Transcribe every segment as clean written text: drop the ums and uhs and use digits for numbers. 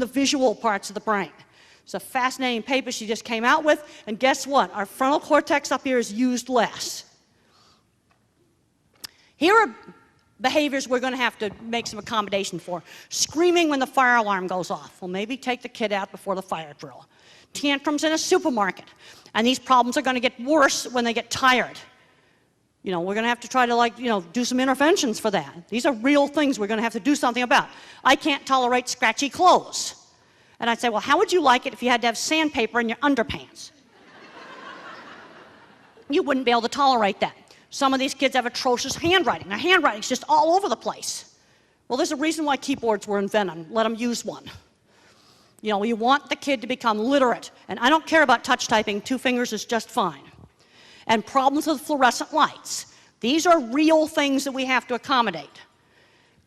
the visual parts of the brain. It's a fascinating paper she just came out with, and guess what? Our frontal cortex up here is used less. Here are behaviors we're going to have to make some accommodation for. Screaming when the fire alarm goes off. Well, maybe take the kid out before the fire drill. Tantrums in a supermarket. And these problems are going to get worse when they get tired. You know, we're going to have to try to, do some interventions for that. These are real things we're going to have to do something about. I can't tolerate scratchy clothes. And I'd say, well, how would you like it if you had to have sandpaper in your underpants? You wouldn't be able to tolerate that. Some of these kids have atrocious handwriting. Their handwriting's just all over the place. Well, there's a reason why keyboards were invented. Let them use one. You know, you want the kid to become literate. And I don't care about touch typing. 2 fingers is just fine. And problems with fluorescent lights. These are real things that we have to accommodate.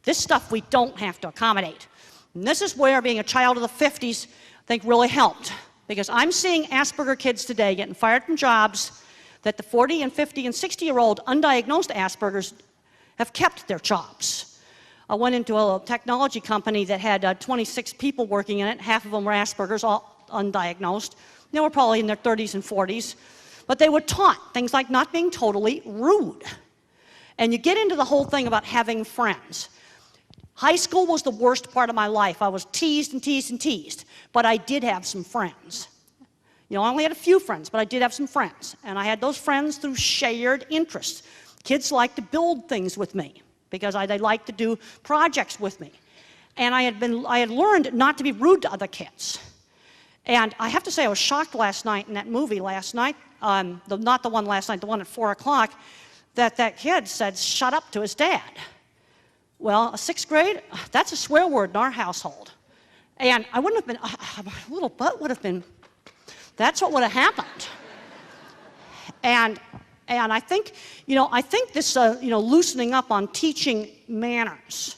This stuff we don't have to accommodate. And this is where being a child of the 50s, I think, really helped. Because I'm seeing Asperger kids today getting fired from jobs that the 40 and 50 and 60-year-old undiagnosed Aspergers have kept their jobs. I went into a technology company that had 26 people working in it. Half of them were Aspergers, all undiagnosed. They were probably in their 30s and 40s. But they were taught things like not being totally rude. And you get into the whole thing about having friends. High school was the worst part of my life. I was teased and teased and teased. But I did have some friends. You know, I only had a few friends, but I did have some friends. And I had those friends through shared interests. Kids liked to build things with me because they liked to do projects with me. And I had learned not to be rude to other kids. And I have to say I was shocked last night in that movie last night, not the one last night, the one at 4 o'clock, that kid said, "Shut up" to his dad. Well, a 6th grade, that's a swear word in our household. And I wouldn't have been, my little butt would have been, that's what would have happened. And I think, this, loosening up on teaching manners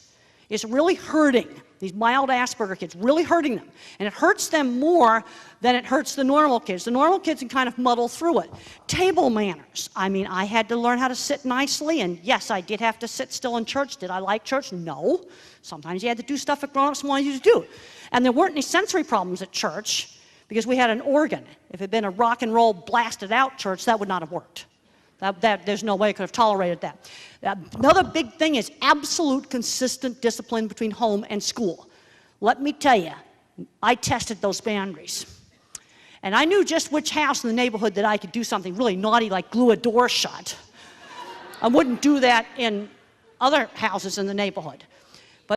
is really hurting these mild Asperger kids, really hurting them. And it hurts them more than it hurts the normal kids. The normal kids can kind of muddle through it. Table manners. I mean, I had to learn how to sit nicely, and yes, I did have to sit still in church. Did I like church? No. Sometimes you had to do stuff that grown-ups wanted you to do. And there weren't any sensory problems at church because we had an organ. If it had been a rock and roll blasted out church, that would not have worked. There's no way I could have tolerated that. Another big thing is absolute consistent discipline between home and school. Let me tell you, I tested those boundaries. And I knew just which house in the neighborhood that I could do something really naughty like glue a door shut. I wouldn't do that in other houses in the neighborhood.